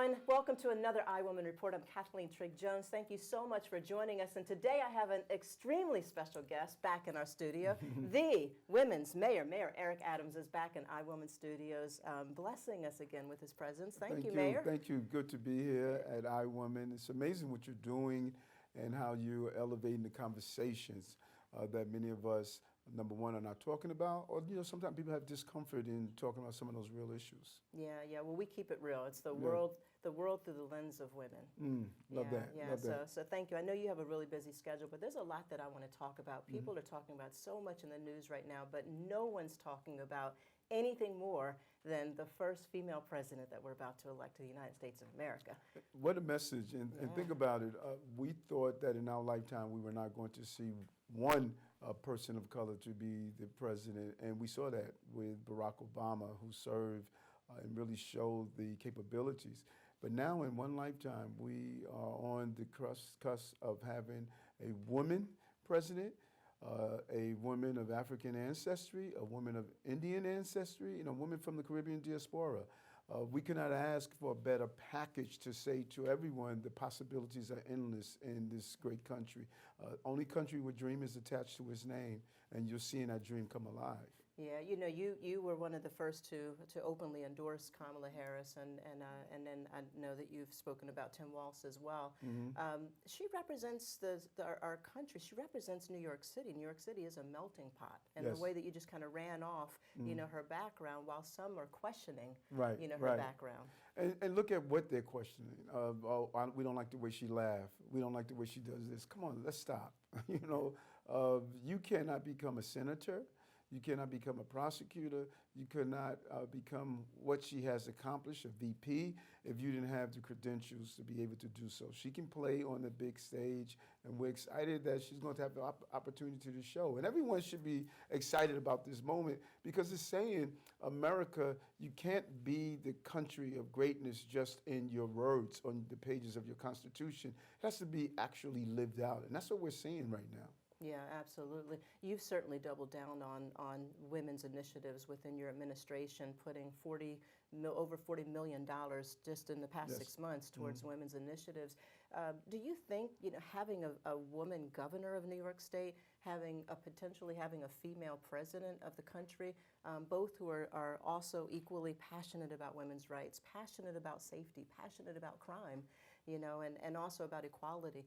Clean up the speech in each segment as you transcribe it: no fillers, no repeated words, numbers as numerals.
everyone. Welcome to another iWoman Report. I'm Kathleen Trigg-Jones. Thank you so much for joining us. And today I have an extremely special guest back in our studio. The women's mayor, Mayor Eric Adams, is back in iWoman Studios, blessing us again with his presence. Thank you, Mayor. Thank you. Good to be here at iWoman. It's amazing what you're doing and how you're elevating the conversations that many of us, number one, are not talking about, or sometimes people have discomfort in talking about some of those real issues. Yeah. Well, we keep it real. It's the world through the lens of women. Love that. Yeah. Love that. So thank you. I know you have a really busy schedule, but there's a lot that I want to talk about. People are talking about so much in the news right now, but no one's talking about anything more than the first female president that we're about to elect to the United States of America. What a message. And think about it. We thought that in our lifetime we were not going to see one person of color to be the president. And we saw that with Barack Obama, who served and really showed the capabilities. But now in one lifetime, we are on the cusp of having a woman president, a woman of African ancestry, a woman of Indian ancestry, and a woman from the Caribbean diaspora. We cannot ask for a better package to say to everyone the possibilities are endless in this great country. Only country where dream is attached to its name, and you're seeing that dream come alive. Yeah, you were one of the first to openly endorse Kamala Harris, and then I know that you've spoken about Tim Walz as well. She represents our country. She represents New York City. New York City is a melting pot, and the way that you just kind of ran off, her background, while some are questioning, her background. And look at what they're questioning. We don't like the way she laughs. We don't like the way she does this. Come on, let's stop. You cannot become a senator. You cannot become a prosecutor. You cannot become what she has accomplished, a VP, if you didn't have the credentials to be able to do so. She can play on the big stage, and we're excited that she's going to have the opportunity to show. And everyone should be excited about this moment, because it's saying, America, you can't be the country of greatness just in your words on the pages of your Constitution. It has to be actually lived out, and that's what we're seeing right now. Yeah, absolutely. You've certainly doubled down on women's initiatives within your administration, putting over $40 million just in the past 6 months towards women's initiatives. Do you think, having a woman governor of New York State, potentially having a female president of the country, both who are also equally passionate about women's rights, passionate about safety, passionate about crime, and also about equality,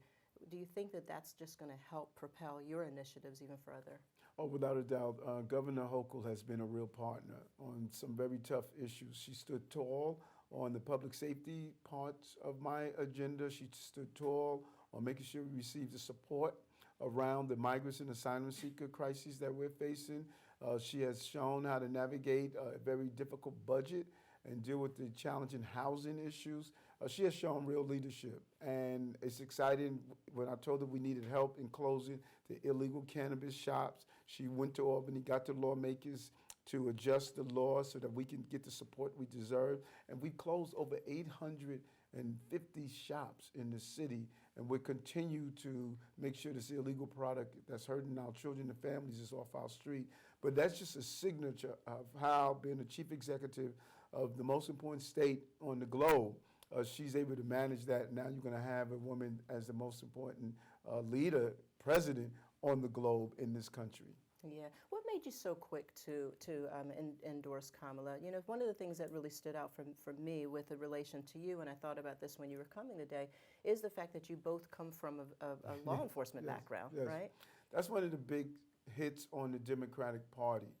do you think that that's just going to help propel your initiatives even further? Oh, without a doubt. Governor Hochul has been a real partner on some very tough issues. She stood tall on the public safety parts of my agenda. She stood tall on making sure we receive the support around the migrants and asylum seeker crises that we're facing. She has shown how to navigate a very difficult budget and deal with the challenging housing issues. She has shown real leadership, and it's exciting. When I told her we needed help in closing the illegal cannabis shops, she went to Albany, got the lawmakers to adjust the law so that we can get the support we deserve. And we closed over 850 shops in the city, and we continue to make sure this illegal product that's hurting our children and families is off our street. But that's just a signature of how, being the chief executive of the most important state on the globe, she's able to manage that. Now you're going to have a woman as the most important leader, president on the globe in this country. Yeah. What made you so quick to endorse Kamala? One of the things that really stood out for me with the relation to you, and I thought about this when you were coming today, is the fact that you both come from a law enforcement background, right? That's one of the big hits on the Democratic Party.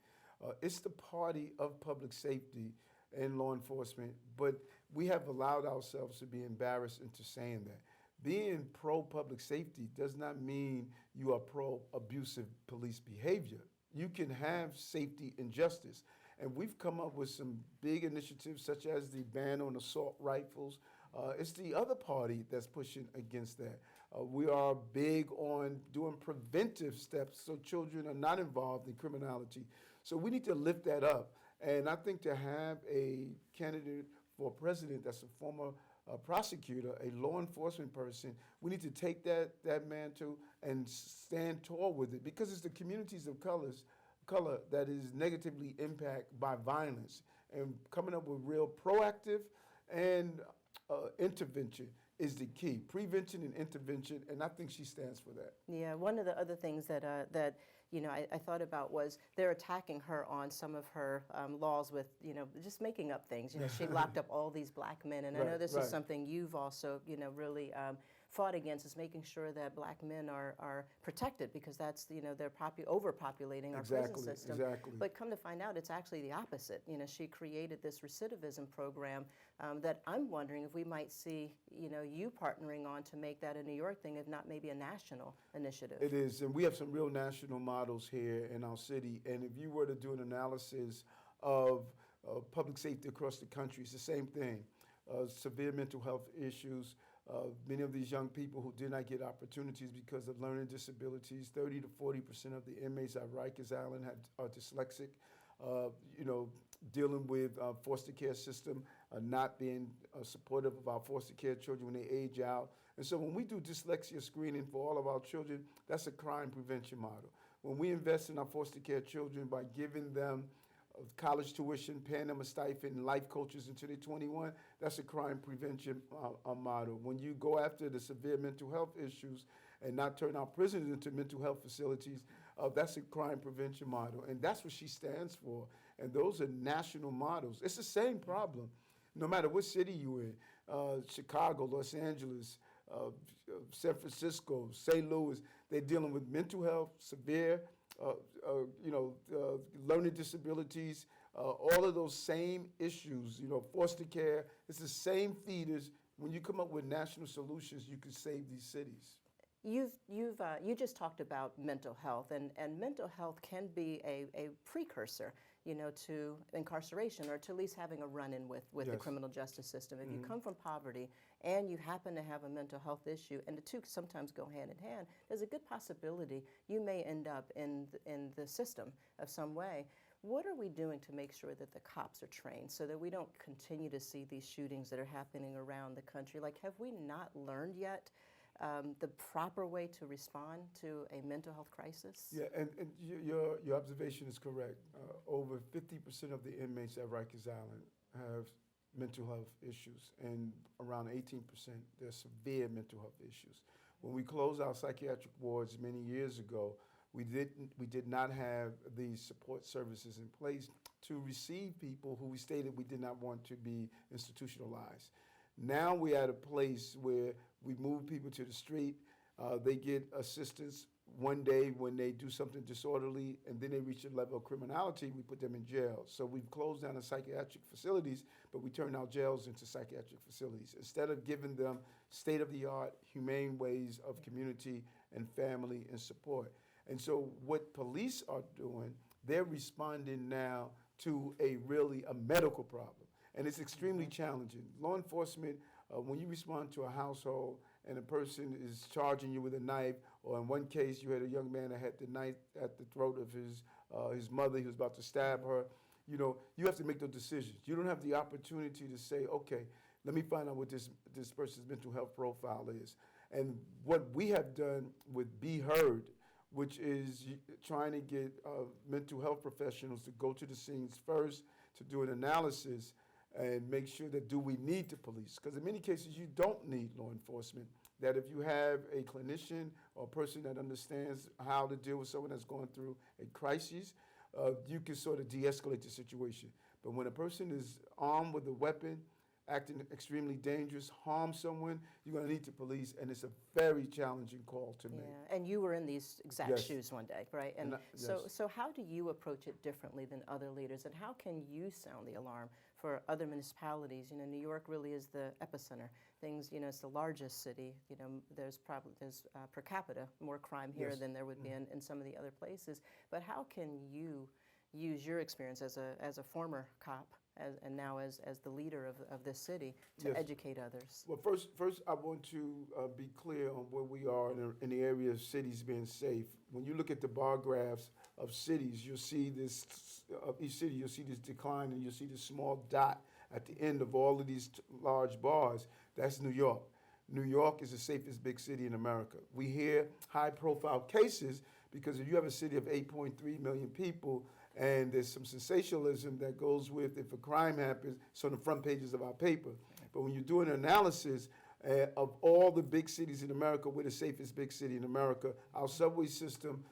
It's the party of public safety and law enforcement, but we have allowed ourselves to be embarrassed into saying that. Being pro-public safety does not mean you are pro-abusive police behavior. You can have safety and justice. And we've come up with some big initiatives, such as the ban on assault rifles. It's the other party that's pushing against that. We are big on doing preventive steps so children are not involved in criminality. So we need to lift that up. And I think to have a candidate for president that's a former prosecutor, a law enforcement person, we need to take that mantle and stand tall with it, because it's the communities of color that is negatively impacted by violence, and coming up with real proactive and intervention is the key. Prevention and intervention, and I think she stands for that. Yeah, one of the other things that I thought about was they're attacking her on some of her laws with just making up things. She locked up all these black men, and I know this is something you've also really fought against, is making sure that black men are protected, because that's they're overpopulating our prison system. Exactly. But come to find out, it's actually the opposite. She created this recidivism program that I'm wondering if we might see you partnering on to make that a New York thing, if not maybe a national initiative. It is, and we have some real national models here in our city. And if you were to do an analysis of public safety across the country, it's the same thing. Severe mental health issues. Many of these young people who did not get opportunities because of learning disabilities. 30 to 40% of the inmates at Rikers Island are dyslexic. Dealing with foster care system, not being supportive of our foster care children when they age out. And so when we do dyslexia screening for all of our children, that's a crime prevention model. When we invest in our foster care children by giving them college tuition, paying them a stipend, and life coaches until they're 21, that's a crime prevention model. When you go after the severe mental health issues and not turn our prisons into mental health facilities, that's a crime prevention model. And that's what she stands for. And those are national models. It's the same problem, no matter what city you're in, Chicago, Los Angeles, San Francisco, St. Louis. They're dealing with mental health, severe learning disabilities, all of those same issues, foster care. It's the same feeders. When you come up with national solutions, you can save these cities. You just talked about mental health, and mental health can be a precursor, to incarceration, or to at least having a run-in with the criminal justice system. If you come from poverty and you happen to have a mental health issue, and the two sometimes go hand in hand, there's a good possibility you may end up in the system of some way. What are we doing to make sure that the cops are trained so that we don't continue to see these shootings that are happening around the country? Like, have we not learned yet the proper way to respond to a mental health crisis? Yeah, and your observation is correct. Over 50% of the inmates at Rikers Island have mental health issues, and around 18% there's severe mental health issues. When we closed our psychiatric wards many years ago, we did not have these support services in place to receive people who we stated we did not want to be institutionalized. Now we're at a place where we move people to the street. They get assistance one day when they do something disorderly, and then they reach a level of criminality, we put them in jail. So we've closed down the psychiatric facilities, but we turn our jails into psychiatric facilities instead of giving them state-of-the-art, humane ways of community and family and support. And so what police are doing, they're responding now to a medical problem. And it's extremely challenging. Law enforcement, when you respond to a household and a person is charging you with a knife, or in one case you had a young man that had the knife at the throat of his mother, he was about to stab her, you have to make those decisions. You don't have the opportunity to say, okay, let me find out what this person's mental health profile is. And what we have done with Be Heard, which is trying to get mental health professionals to go to the scenes first, to do an analysis and make sure that do we need the police? Because in many cases you don't need law enforcement. That if you have a clinician or a person that understands how to deal with someone that's going through a crisis, you can sort of de-escalate the situation. But when a person is armed with a weapon, acting extremely dangerous, harm someone, you're going to need the police, and it's a very challenging call to make. Yeah, and you were in these exact shoes one day, right? And yes. So how do you approach it differently than other leaders, and how can you sound the alarm for other municipalities? New York really is the epicenter. Things, it's the largest city. There's per capita more crime here than there would be in some of the other places. But how can you use your experience as a former cop and now as the leader of this city to educate others? Well, first I want to be clear on where we are in the area of cities being safe. When you look at the bar graphs of cities, you'll see this, of each city, you'll see this decline, and you'll see this small dot at the end of all of these large bars. That's New York. New York is the safest big city in America. We hear high-profile cases because if you have a city of 8.3 million people, and there's some sensationalism that goes with if a crime happens, it's on the front pages of our paper. But when you do an analysis of all the big cities in America, we're the safest big city in America. Our subway system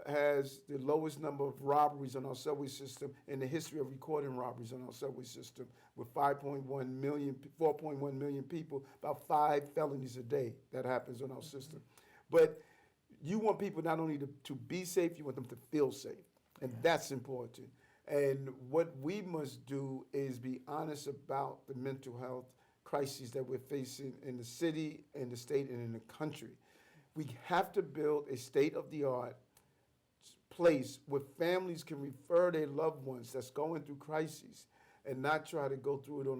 has the lowest number of robberies on our subway system in the history of recording robberies on our subway system, with 4.1 million people, about 5 felonies a day that happens on our system. But you want people not only to be safe, you want them to feel safe, and that's important. And what we must do is be honest about the mental health crises that we're facing in the city, in the state, and in the country. We have to build a state-of-the-art place where families can refer their loved ones that's going through crises and not try to go through it on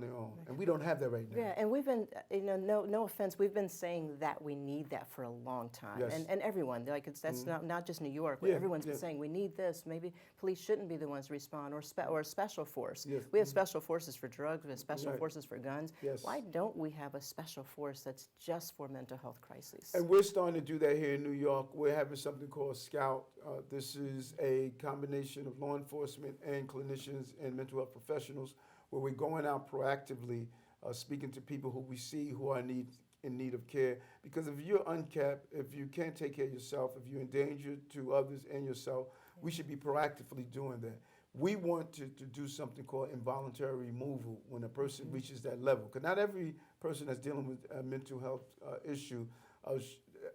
their own. And we don't have that right now. Yeah, and we've been, no offense, we've been saying that we need that for a long time. Yes. And everyone, that's not just New York, but everyone's been saying we need this. Maybe police shouldn't be the ones to respond, or a special force. Yes. We have special forces for drugs, we have special forces for guns. Yes. Why don't we have a special force that's just for mental health crises? And we're starting to do that here in New York. We're having something called Scout. This is a combination of law enforcement and clinicians and mental health professionals, where we're going out proactively, speaking to people who we see who are in need of care. Because if you're uncapped, if you can't take care of yourself, if you're in danger to others and yourself, we should be proactively doing that. We want to do something called involuntary removal when a person reaches that level. Because not every person that's dealing with a mental health issue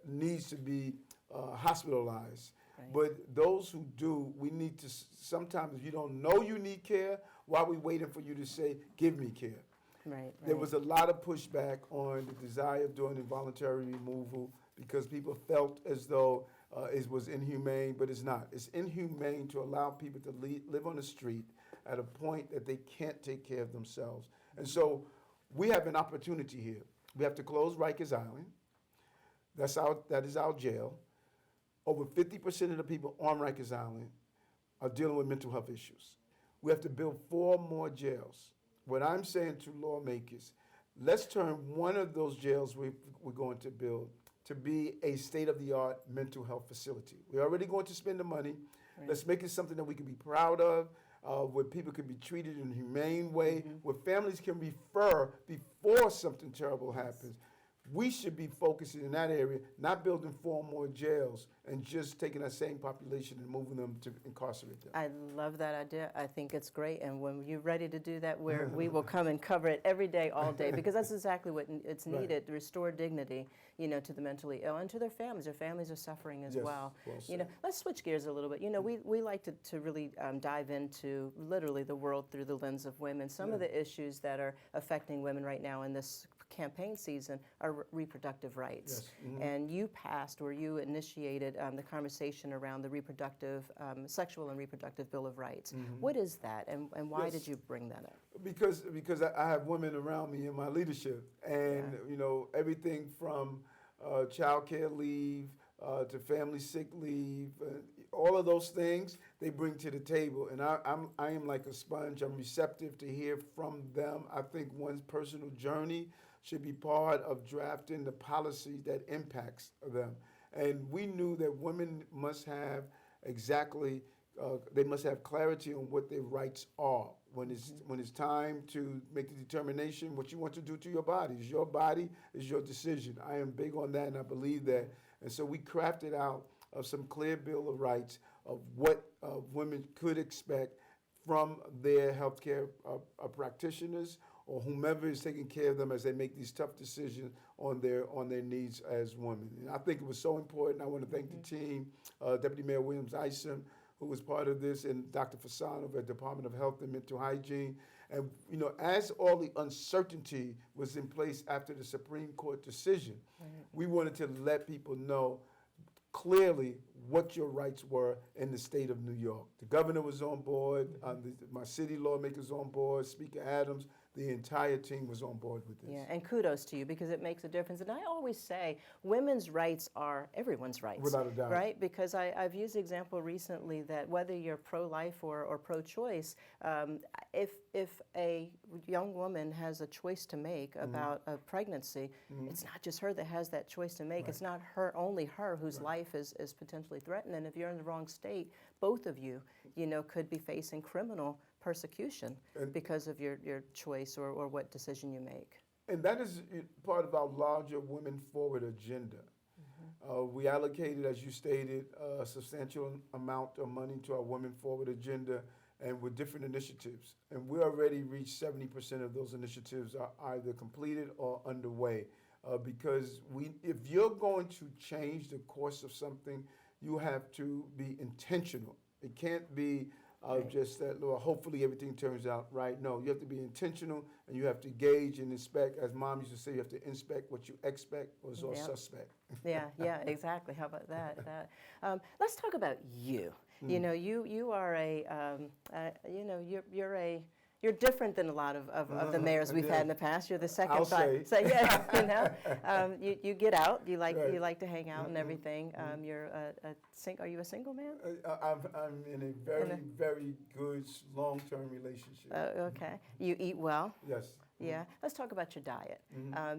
needs to be hospitalized. Right. But those who do, we need to, sometimes if you don't know you need care, why are we waiting for you to say, give me care? Right. There was a lot of pushback on the desire of doing involuntary removal because people felt as though it was inhumane, but it's not. It's inhumane to allow people to live on the street at a point that they can't take care of themselves. And so we have an opportunity here. We have to close Rikers Island. That is our jail. Over 50% of the people on Rikers Island are dealing with mental health issues. We have to build 4 more jails. What I'm saying to lawmakers, let's turn one of those jails we're going to build to be a state-of-the-art mental health facility. We're already going to spend the money. Right. Let's make it something that we can be proud of, where people can be treated in a humane way, where families can refer before something terrible happens. We should be focusing in that area, not building 4 more jails and just taking that same population and moving them to incarcerate them. I love that idea. I think it's great. And when you're ready to do that, we will come and cover it every day, all day, because that's exactly what it's needed, to restore dignity, to the mentally ill and to their families. Their families are suffering as well. Let's switch gears a little bit. We like to really dive into literally the world through the lens of women. Some of the issues that are affecting women right now in this campaign season are reproductive rights. Yes. And you passed, or you initiated the conversation around the sexual and reproductive Bill of Rights. What is that, and why did you bring that up? Because I have women around me in my leadership, and everything from child care leave to family sick leave, all of those things they bring to the table, and I am like a sponge. I'm receptive to hear from them. I think one's personal journey should be part of drafting the policy that impacts them. And we knew that women must have they must have clarity on what their rights are. When it's time to make the determination what you want to do to your body. It's your body, it's your decision. I am big on that, and I believe that. And so we crafted out some clear Bill of Rights of what women could expect from their healthcare practitioners or whomever is taking care of them as they make these tough decisions on their needs as women. And I think it was so important. I want to thank the team, Deputy Mayor Williams-Isom, who was part of this, and Dr. Fasano of the Department of Health and Mental Hygiene. And as all the uncertainty was in place after the Supreme Court decision, we wanted to let people know clearly what your rights were in the state of New York. The governor was on board, my city lawmakers on board, Speaker Adams. The entire team was on board with this. Yeah, and kudos to you, because it makes a difference. And I always say women's rights are everyone's rights. Without a doubt. Right? Because I've used the example recently that whether you're pro-life or pro-choice, if a young woman has a choice to make about a pregnancy, it's not just her that has that choice to make. Right. It's not only her whose life is potentially threatened. And if you're in the wrong state, both of you, could be facing criminal persecution because of your choice or what decision you make. And that is part of our larger Women Forward agenda. We allocated, as you stated, a substantial amount of money to our Women Forward agenda and with different initiatives. And we already reached 70% of those initiatives are either completed or underway. Because if you're going to change the course of something, you have to be intentional. It can't be just that, well, hopefully everything turns out right. No, you have to be intentional, and you have to gauge and inspect. As Mom used to say, you have to inspect what you expect, or it's all suspect. Yeah, exactly. How about that? Let's talk about you. You know, you are you're different than a lot of the mayors we've had in the past. You're the second. I'll say. So yeah, you get out. You like to hang out and everything. Are you a single man? I'm in a very good long-term relationship. Okay. You eat well. Yes. Yeah. Let's talk about your diet.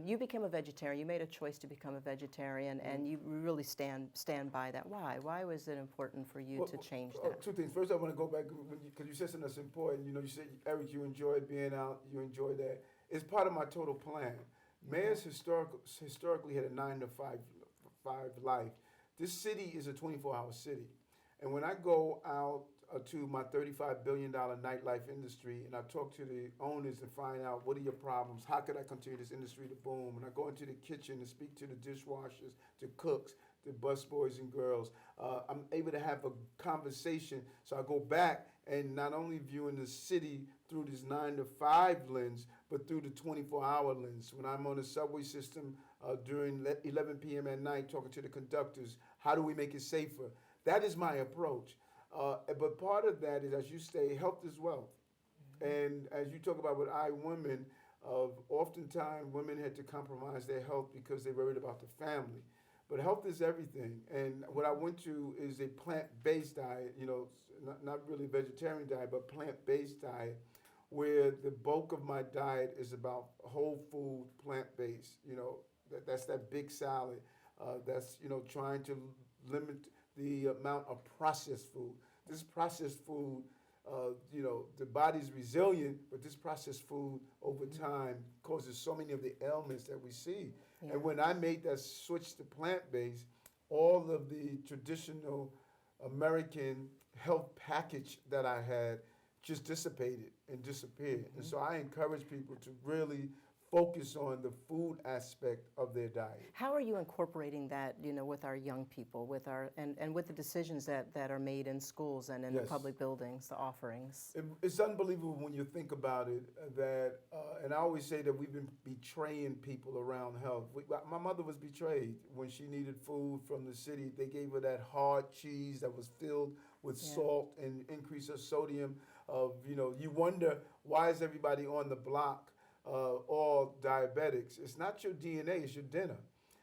You became a vegetarian. You made a choice to become a vegetarian, and you really stand by that. Why? Why was it important for you to change that? Two things. First, I want to go back because you said something that's important. You know, you said, Eric, you enjoyed being out. You enjoyed that. It's part of my total plan. Mayors historically had a 9 to 5 life. This city is a 24-hour city, and when I go out to my $35 billion nightlife industry, and I talk to the owners and find out what are your problems, how could I continue this industry to boom, and I go into the kitchen and speak to the dishwashers, to cooks, the busboys and girls, I'm able to have a conversation. So I go back and not only viewing the city through this 9 to 5 lens, but through the 24-hour lens. When I'm on the subway system during 11 p.m. at night talking to the conductors, how do we make it safer? That is my approach. But part of that is, as you say, health is wealth. And as you talk about with women, oftentimes women had to compromise their health because they're worried about the family. But health is everything. And what I went to is a plant-based diet, you know, not really vegetarian diet, but plant-based diet, where the bulk of my diet is about whole food, plant-based. You know, that's that big salad. That's, you know, trying to limit the amount of processed food. This processed food, you know, the body's resilient, but this processed food over time causes so many of the ailments that we see. Yeah. And when I made that switch to plant-based, all of the traditional American health package that I had just dissipated and disappeared. And so I encourage people to really focus on the food aspect of their diet. How are you incorporating that, you know, with our young people, with our and with the decisions that are made in schools and in the public buildings, the offerings? It's unbelievable when you think about it that, and I always say that we've been betraying people around health. My mother was betrayed when she needed food from the city. They gave her that hard cheese that was filled with salt and increase of sodium. You know, you wonder, why is everybody on the block all diabetics? It's not your DNA, it's your dinner.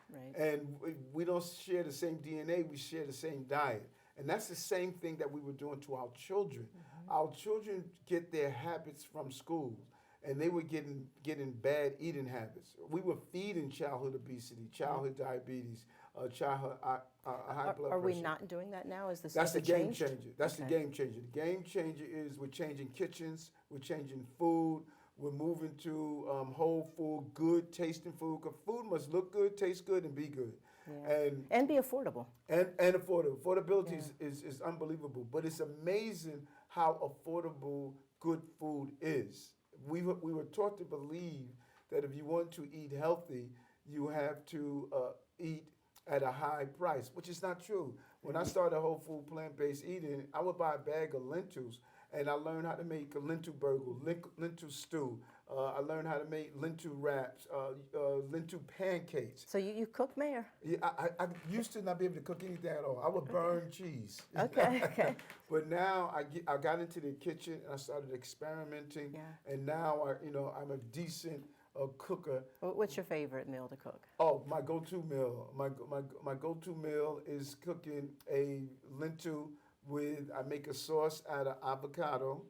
Right. And we don't share the same DNA, we share the same diet. And that's the same thing that we were doing to our children. Our children get their habits from school, and they were getting bad eating habits. We were feeding childhood obesity, childhood diabetes, childhood high blood pressure. Are we not doing that now? Is this That's the game changed? changer. That's the game changer. The game changer is we're changing kitchens, we're changing food, we're moving to whole food, good tasting food. Because food must look good, taste good, and be good. Yeah. And be affordable. And affordable. Affordability is unbelievable. But it's amazing how affordable good food is. We were taught to believe that if you want to eat healthy, you have to eat at a high price, which is not true. When I started whole food plant-based eating, I would buy a bag of lentils, and I learned how to make a lentil burger, lentil stew. I learned how to make lentil wraps, lentil pancakes. So you cook, Mayr? Yeah, I used to not be able to cook anything at all. I would burn cheese. Okay. But now I got into the kitchen and I started experimenting, and now I'm a decent cooker. What's your favorite meal to cook? Oh, my go-to meal. My go-to meal is cooking a lentil I make a sauce out of avocado.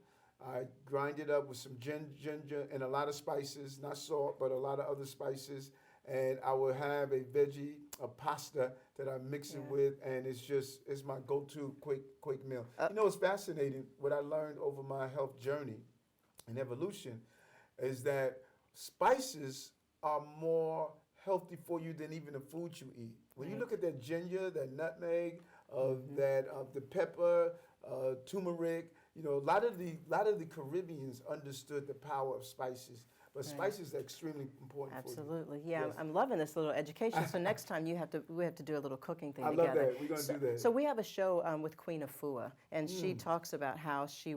I grind it up with some ginger and a lot of spices, not salt, but a lot of other spices. And I will have a veggie a pasta that I mix it Yeah. with, and it's my go-to quick meal. It's fascinating. What I learned over my health journey and evolution is that spices are more healthy for you than even the food you eat. When you Right. look at that ginger, that nutmeg, that the pepper, turmeric, a lot of the Caribbeans understood the power of spices. But Right. spices are extremely important for you. Absolutely. Yeah, Yes. I'm loving this little education. So next time we have to do a little cooking thing I together. love that. We're going to So, do that. so we have a show with Queen Afua, and she talks about how she,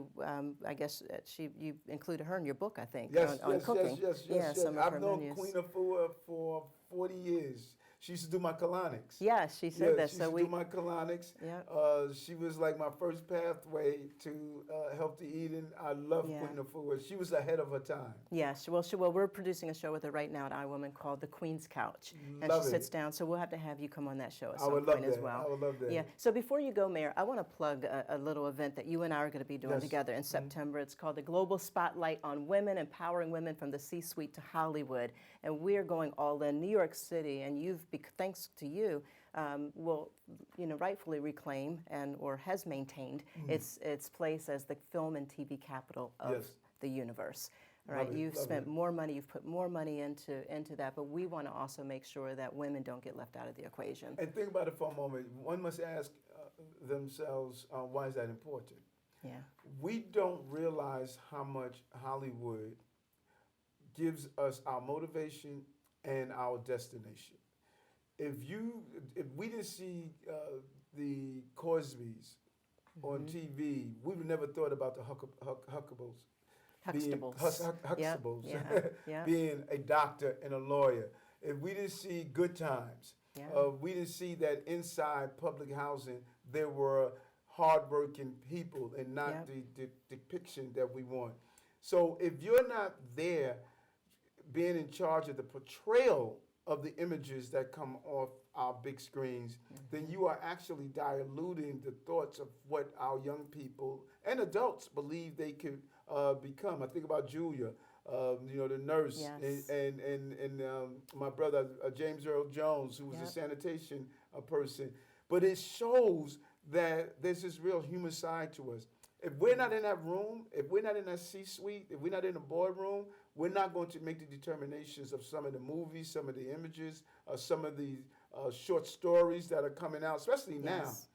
I guess you included her in your book, I think, Yes, on cooking. Yeah, some of I've her known menus. Queen Afua for 40 years. She used to do my colonics. Yeah, she said that. She So used to do my colonics. Yeah. She was like my first pathway to healthy eating. I love Yeah. Queen Afua. She was ahead of her time. Yeah, well, we're producing a show with her right now at iWoman called The Queen's Couch, and Love she sits it. down. So we'll have to have you come on that show at I some would love point as that. well. I would love that. Yeah. So before you go, Mayr, I want to plug a little event that you and I are going to be doing Yes. together in September. It's called the Global Spotlight on Women, Empowering Women from the C-Suite to Hollywood, and we're going all in. New York City, and thanks to you, will rightfully reclaim or has maintained its place as the film and TV capital of Yes. the universe. All Love right, it, you've love spent it. more money, you've put more money into that, but we want to also make sure that women don't get left out of the equation. And think about it for a moment. One must ask themselves, why is that important? Yeah. We don't realize how much Hollywood gives us our motivation and our destination. If we didn't see the Cosbys on TV, we would never thought about the Huxtables. Huxtables. Yeah, yeah. Being a doctor and a lawyer. If we didn't see Good Times, Yeah. we didn't see that inside public housing there were hardworking people and not Yep. the depiction that we want. So if you're not there being in charge of the portrayal of the images that come off our big screens, then you are actually diluting the thoughts of what our young people and adults believe they could become. I think about Julia, the nurse, Yes. and my brother James Earl Jones, who was a Yep. sanitation person. But it shows that there's this real human side to us. If we're not in that room, if we're not in that C-suite, if we're not in the boardroom, we're not going to make the determinations of some of the movies, some of the images, some of the short stories that are coming out, especially now, Yes.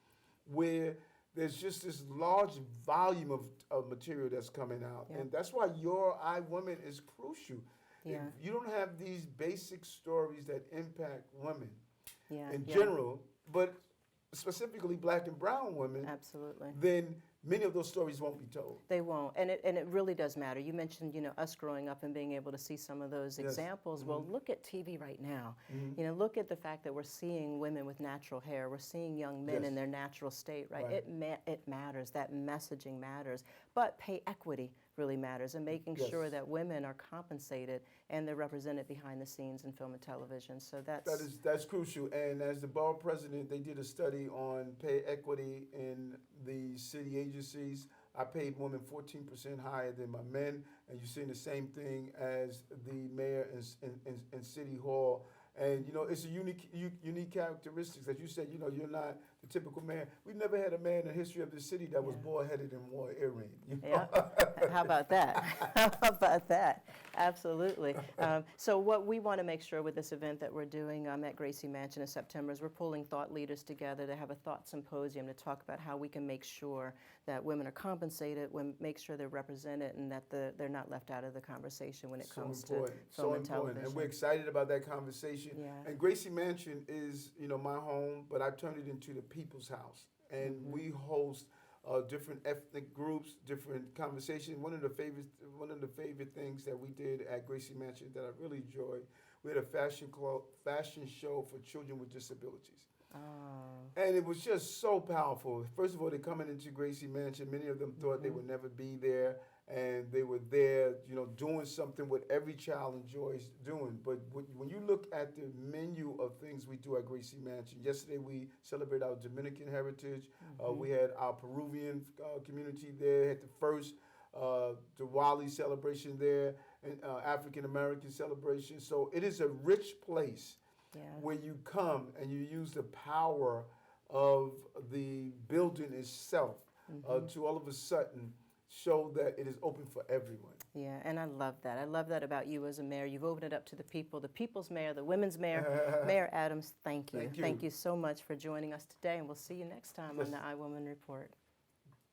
where there's just this large volume of material that's coming out. Yep. And that's why your iWoman is crucial. Yeah. If you don't have these basic stories that impact women Yeah. in yeah. general, but specifically black and brown women, Absolutely. then many of those stories won't be told. They won't, and it really does matter. You mentioned, us growing up and being able to see some of those Yes. examples. Well, look at TV right now. Look at the fact that we're seeing women with natural hair. We're seeing young men Yes. in their natural state, right? Right. It matters. That messaging matters. But pay equity really matters, and making Yes. sure that women are compensated and they're represented behind the scenes in film and television. So That's crucial. And as the borough president, they did a study on pay equity in the city agencies. I paid women 14% higher than my men, and you're seeing the same thing as the mayor in City Hall. And it's a unique characteristics that you said. You're not the typical mayor. We've never had a mayor in the history of the city that was bald-headed and wore an earring. Yeah. How about that? How about that? Absolutely. So what we want to make sure with this event that we're doing at Gracie Mansion in September is we're pulling thought leaders together to have a thought symposium to talk about how we can make sure that women are compensated, make sure they're represented, and that they're not left out of the conversation when it comes to film and television. And we're excited about that conversation. Yeah. And Gracie Mansion is, my home, but I turned it into the people's house. And we host different ethnic groups, different conversations. One of the favorite things that we did at Gracie Mansion that I really enjoyed, we had a fashion show for children with disabilities. Oh. And it was just so powerful. First of all, they're coming into Gracie Mansion. Many of them thought they would never be there, and they were there, doing something what every child enjoys doing. But when you look at the menu of things we do at Gracie Mansion, yesterday we celebrated our Dominican heritage. We had our Peruvian community there, had the first Diwali celebration there, and African American celebration. So it is a rich place. Yeah. where you come and you use the power of the building itself to all of a sudden show that it is open for everyone. Yeah, and I love that. I love that about you as a mayor. You've opened it up to the people, the people's mayor, the women's mayor. Mayor Adams, thank you. Thank you. Thank you so much for joining us today, and we'll see you next time on the iWoman Report.